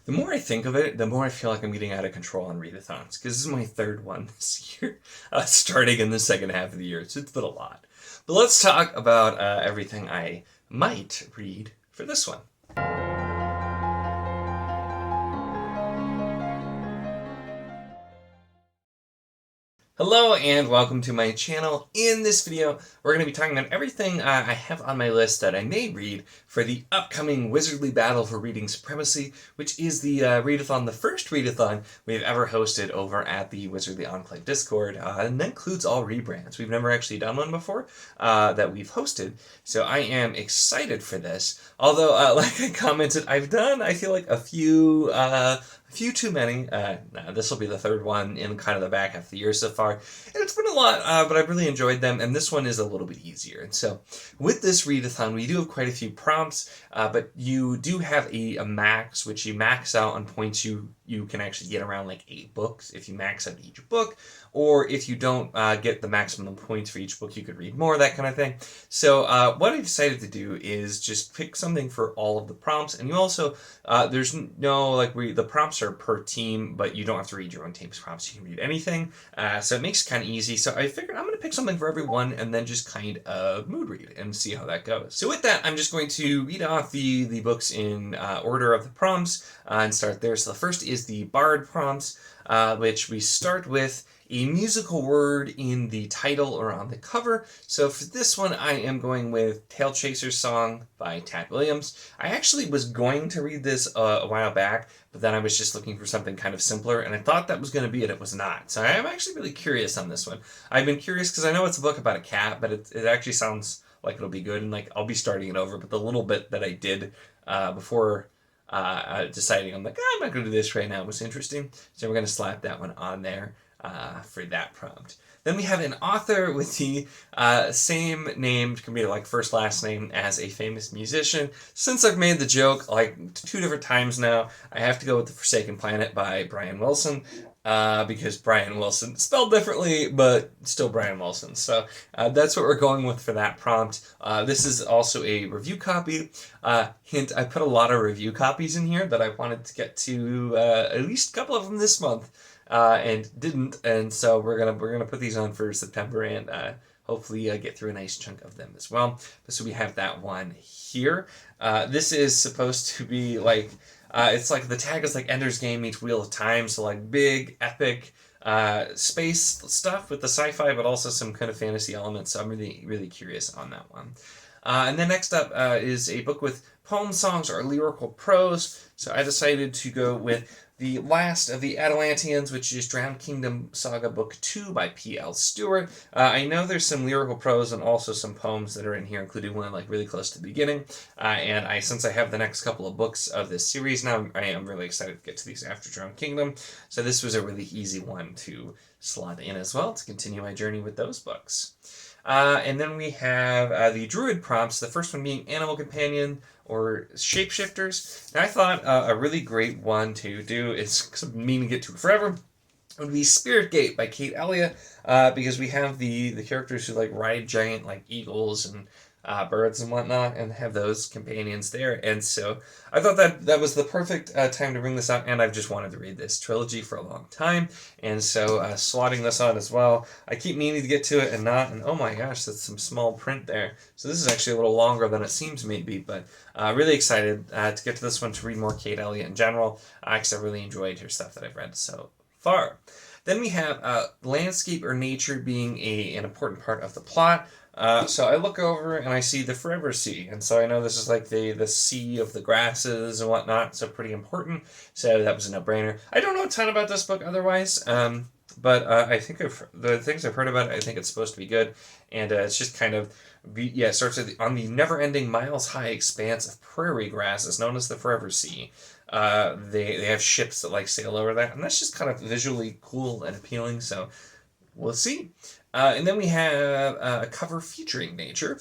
The more I think of it, the more I feel like I'm getting out of control on readathons, because this is my third one this year, starting in the second half of the year, so it's been a lot. But let's talk about everything I might read for this one. Hello and welcome to my channel. In this video, we're going to be talking about everything I have on my list that I may read for the upcoming Wizardly Battle for Reading Supremacy, which is the readathon, the first readathon we've ever hosted over at the Wizardly Enclave Discord, and that includes all rebrands. We've never actually done one before that we've hosted, so I am excited for this. Although, like I commented, I feel like a few too many. This will be the third one in kind of the back half of the year so far. And it's been a lot, but I've really enjoyed them, and this one is a little bit easier. And so with this readathon, we do have quite a few prompts, but you do have a max, which you max out on points you can actually get around like 8 books if you max out each book, or if you don't get the maximum points for each book, you could read more, that kind of thing. So what I decided to do is just pick something for all of the prompts, and you also, there's no, the prompts are per team, but you don't have to read your own team's prompts. You can read anything, so it makes it kind of easy. So I figured I'm going to pick something for everyone and then just kind of mood read and see how that goes. So with that, I'm just going to read off the books in order of the prompts and start there. So the first is the Bard prompts, which we start with a musical word in the title or on the cover. So for this one, I am going with Tail Chaser's Song by Tad Williams. I actually was going to read this a while back, but then I was just looking for something kind of simpler, and I thought that was going to be it. It was not. So I am actually really curious on this one. I've been curious because I know it's a book about a cat, but it actually sounds like it'll be good, and like I'll be starting it over. But the little bit that I did before deciding, I'm like, I'm not going to do this right now, was interesting. So we're going to slap that one on there for that prompt. Then we have an author with the same name, can be like first last name as a famous musician. Since I've made the joke like 2 different times now, I have to go with The Forsaken Planet by Brian Wilson, because Brian Wilson, spelled differently, but still Brian Wilson. So that's what we're going with for that prompt. This is also a review copy. Hint, I put a lot of review copies in here that I wanted to get to at least a couple of them this month. And didn't, and so we're gonna put these on for September and hopefully get through a nice chunk of them as well. So we have that one here. This is supposed to be like it's like the tag is like Ender's Game meets Wheel of Time, so like big epic space stuff with the sci-fi, but also some kind of fantasy elements. So I'm really curious on that one. And then next up is a book with poem songs or lyrical prose. So I decided to go with the last of the Atalanteans, which is Drowned Kingdom Saga Book 2 by P.L. Stewart. I know there's some lyrical prose and also some poems that are in here, including one like really close to the beginning. And since I have the next couple of books of this series now, I am really excited to get to these after Drowned Kingdom. So this was a really easy one to slot in as well to continue my journey with those books. And then we have the Druid prompts, the first one being Animal Companion or Shapeshifters. And I thought a really great one to do, it's meaning to get to forever, would be Spirit Gate by Kate Elliott, because we have the characters who like ride giant like eagles and birds and whatnot, and have those companions there. And so I thought that was the perfect time to bring this out, and I've just wanted to read this trilogy for a long time, and so slotting this on as well. I keep meaning to get to it and not, and oh my gosh, that's some small print there. So this is actually a little longer than it seems maybe, but really excited to get to this one to read more Kate Elliott in general, because I really enjoyed her stuff that I've read so far. Then we have landscape or nature being an important part of the plot. So I look over and I see the Forever Sea, and so I know this is like the sea of the grasses and whatnot, so pretty important. So that was a no-brainer. I don't know a ton about this book otherwise, but I think the things I've heard about it, I think it's supposed to be good, and it's just kind of, it starts on the never-ending miles-high expanse of prairie grasses known as the Forever Sea. They have ships that like sail over that, and that's just kind of visually cool and appealing, so we'll see. And then we have a cover featuring nature,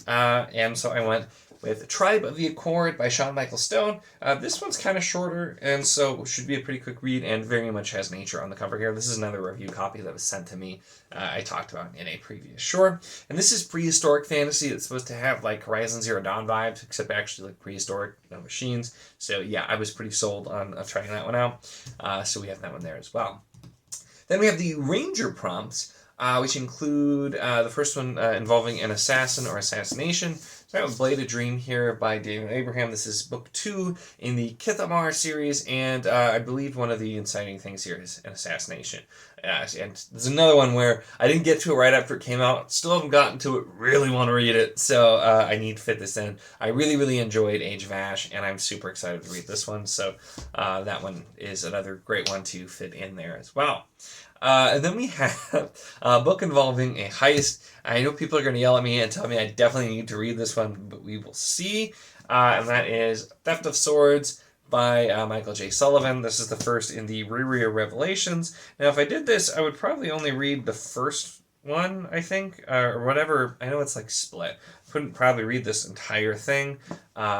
and so I went with Tribe of the Accord by Sean Michael Stone. This one's kind of shorter, and so should be a pretty quick read, and very much has nature on the cover here. This is another review copy that was sent to me. I talked about in a previous short. And this is prehistoric fantasy. It's supposed to have like Horizon Zero Dawn vibes, except actually like prehistoric machines. So yeah, I was pretty sold on trying that one out. So we have that one there as well. Then we have the Ranger prompts, which include the first one involving an assassin or assassination. So I have Blade of Dream here by David Abraham. This is book 2 in the Kithamar series, and I believe one of the inciting things here is an assassination. And there's another one where I didn't get to it right after it came out. Still haven't gotten to it. Really want to read it, so I need to fit this in. I really enjoyed Age of Ash, and I'm super excited to read this one. So that one is another great one to fit in there as well. And then we have a book involving a heist. I know people are going to yell at me and tell me I definitely need to read this one, but we will see. And that is Theft of Swords by Michael J. Sullivan. This is the first in the Reread Revelations. Now, if I did this, I would probably only read the first one, I think, or whatever. I know it's like split. Couldn't probably read this entire thing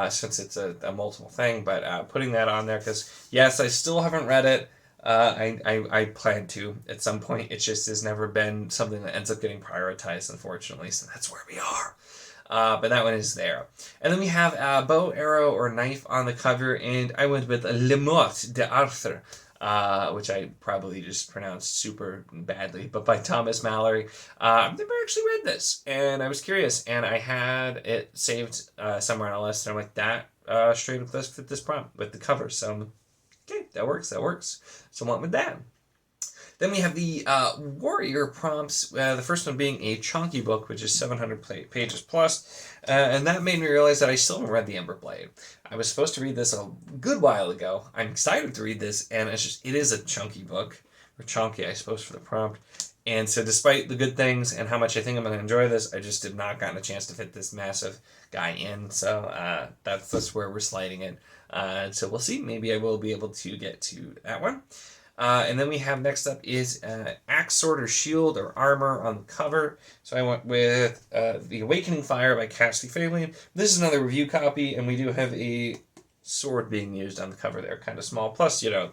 since it's a multiple thing, but putting that on there because, yes, I still haven't read it. I plan to at some point. It just has never been something that ends up getting prioritized, unfortunately. So that's where we are. But that one is there. And then we have a bow, arrow, or knife on the cover, and I went with Le Mort d'Arthur, which I probably just pronounced super badly, but by Thomas Mallory. I've never actually read this, and I was curious, and I had it saved somewhere on a list, and I'm like, that straight up does fit this prompt with the cover, so okay, that works. So I went with that. Then we have the Warrior prompts, the first one being a chunky book, which is 700 pages plus, and that made me realize that I still haven't read The Ember Blade. I was supposed to read this a good while ago. I'm excited to read this, and it is a chunky book, or chunky, I suppose, for the prompt. And so despite the good things and how much I think I'm going to enjoy this, I just did not gotten a chance to fit this massive guy in, so that's where we're sliding it. So we'll see. Maybe I will be able to get to that one. And then we have next up is Axe, Sword, or Shield, or Armor on the cover. So I went with The Awakening Fire by Cassidy Phalion. This is another review copy, and we do have a sword being used on the cover there, kind of small. Plus, you know,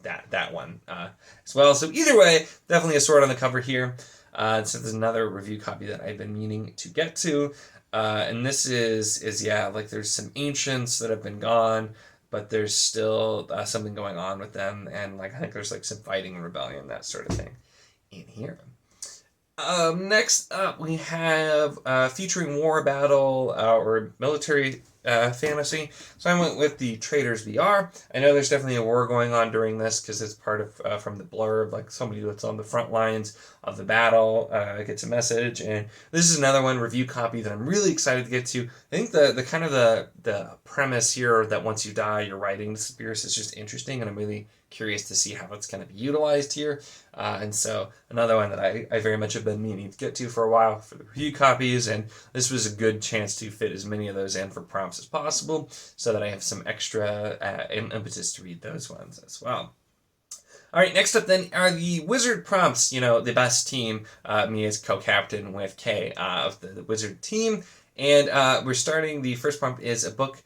that one as well. So either way, definitely a sword on the cover here. So there's another review copy that I've been meaning to get to. And this is yeah, like there's some ancients that have been gone, but there's still something going on with them, and like I think there's like some fighting and rebellion, that sort of thing in here. Next up, we have featuring war battle or military fantasy. So I went with the Traders VR. I know there's definitely a war going on during this because it's part of from the blurb, like somebody that's on the front lines of the battle gets a message, and this is another one review copy that I'm really excited to get to. I think the kind of the premise here that once you die your writing disappears is just interesting, and I'm really curious to see how it's going to be utilized here. And so another one that I very much have been meaning to get to for a while for the review copies, and this was a good chance to fit as many of those in for prompts as possible so that I have some extra impetus to read those ones as well. All right, next up then are the Wizard prompts, you know, the best team, me as co-captain with Kay of the Wizard team. And we're starting, the first prompt is a book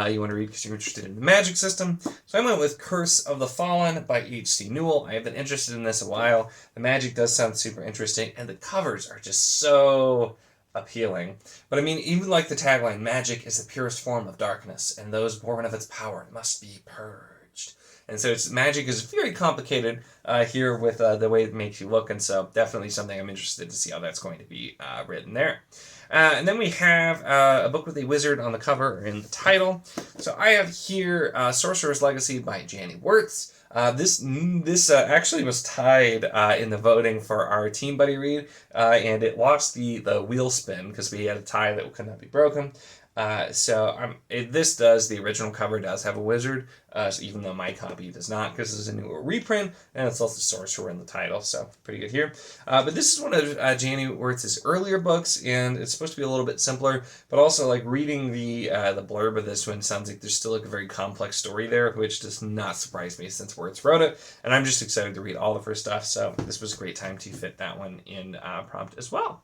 you want to read because you're interested in the magic system. So I went with Curse of the Fallen by H.C. Newell. I have been interested in this a while. The magic does sound super interesting, and the covers are just so appealing. But I mean, even like the tagline, magic is the purest form of darkness, and those born of its power must be purged. And so magic is very complicated here with the way it makes you look, and so definitely something I'm interested to see how that's going to be written there. And then we have a book with a wizard on the cover in the title. So I have here Sorcerer's Legacy by Janny Wirtz. This actually was tied in the voting for our Team Buddy read, and it lost the wheel spin because we had a tie that could not be broken. The original cover does have a wizard, so even though my copy does not, because it's a newer reprint, and it's also Sorcerer in the title, so pretty good here. But this is one of Janny Wirtz's earlier books, and it's supposed to be a little bit simpler, but also like reading the blurb of this one sounds like there's still like a very complex story there, which does not surprise me since Wirtz wrote it, and I'm just excited to read all of her stuff, so this was a great time to fit that one in prompt as well.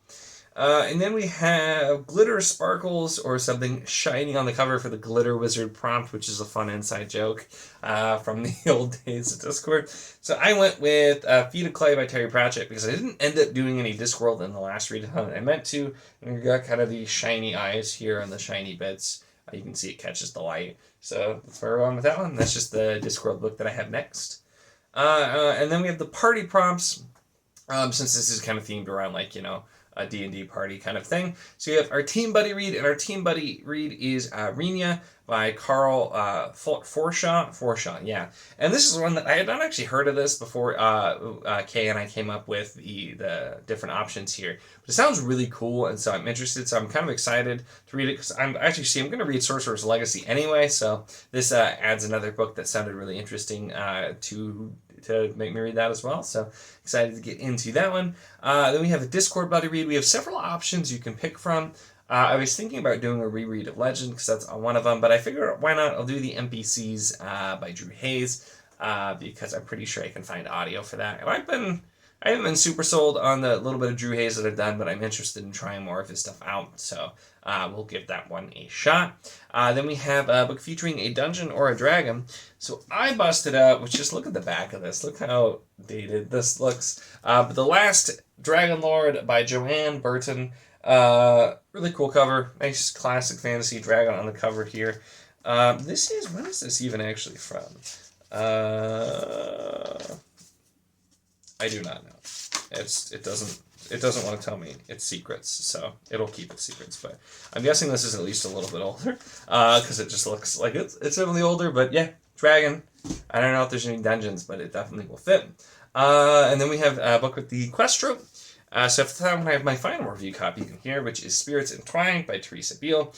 And then we have glitter sparkles or something shiny on the cover for the glitter wizard prompt, which is a fun inside joke from the old days of Discord. So I went with Feet of Clay by Terry Pratchett because I didn't end up doing any Discworld in the last readathon. I meant to, and we got kind of these shiny eyes here on the shiny bits. You can see it catches the light. So that's where we're going with that one. That's just the Discworld book that I have next. And then we have the party prompts, since this is kind of themed around, like, you know, a D&D party kind of thing. So you have our Team Buddy read, and our Team Buddy read is Renia by Carl Forshaw, yeah. And this is one that I had not actually heard of this before Kay and I came up with the different options here. But it sounds really cool, and so I'm interested, so I'm kind of excited to read it, because I'm going to read Sorcerer's Legacy anyway, so this adds another book that sounded really interesting to make me read that as well. So excited to get into that one. Then we have a Discord Buddy read. We have several options you can pick from. I was thinking about doing a reread of Legend because that's one of them, but I figured why not? I'll do the NPCs by Drew Hayes because I'm pretty sure I can find audio for that. And I haven't been super sold on the little bit of Drew Hayes that I've done, but I'm interested in trying more of his stuff out, so we'll give that one a shot. Then we have a book featuring a dungeon or a dragon. So I busted out, which just look at the back of this. Look how dated this looks. But The Last Dragon Lord by Joanne Burton. Really cool cover. Nice classic fantasy dragon on the cover here. When is this even actually from? I do not know. It doesn't want to tell me its secrets, so it'll keep its secrets. But I'm guessing this is at least a little bit older, because it just looks like it's definitely older. But yeah, dragon. I don't know if there's any dungeons, but it definitely will fit. And then we have a book with the quest trope. So for that one, I have my final review copy in here, which is Spirits Entwined by Teresa Beale,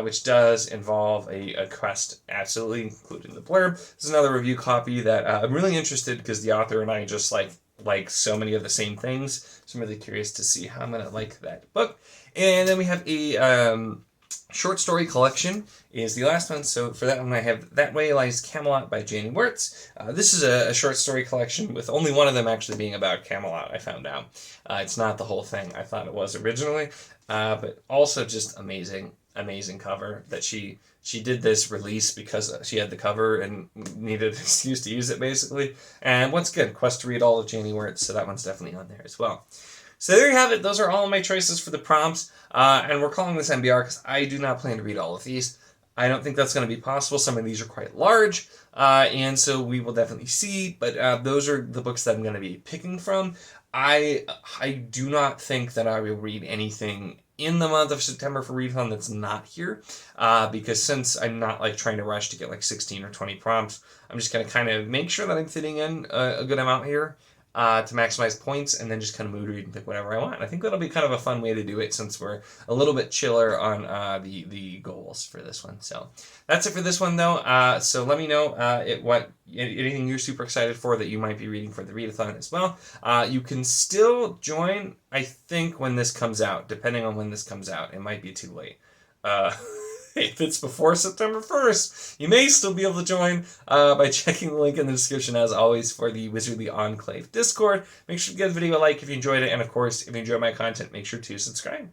which does involve a quest, absolutely, including the blurb. This is another review copy that I'm really interested because the author and I just like so many of the same things. So I'm really curious to see how I'm going to like that book. And then we have a short story collection is the last one. So for that one, I have That Way Lies Camelot by Janie Wirtz. This is a short story collection with only one of them actually being about Camelot, I found out. It's not the whole thing I thought it was originally, but also just amazing cover that she did this release because she had the cover and needed an excuse to use it, basically. And once again, quest to read all of Janie Wirtz, so that one's definitely on there as well. So there you have it. Those are all of my choices for the prompts. And we're calling this MBR because I do not plan to read all of these. I don't think that's going to be possible. Some of these are quite large. And so we will definitely see. But those are the books that I'm going to be picking from. I do not think that I will read anything in the month of September for Readathon that's not here. Because since I'm not trying to rush to get 16 or 20 prompts, I'm just going to kind of make sure that I'm fitting in a good amount here. To maximize points, and then just kind of mood read and pick whatever I want. And I think that'll be kind of a fun way to do it since we're a little bit chiller on the goals for this one. So that's it for this one, though. So let me know anything you're super excited for that you might be reading for the Readathon as well. You can still join, I think, when this comes out, depending on when this comes out. It might be too late. If it's before September 1st, you may still be able to join by checking the link in the description, as always, for the Wizardly Enclave Discord. Make sure to give the video a like if you enjoyed it, and of course, if you enjoy my content, make sure to subscribe.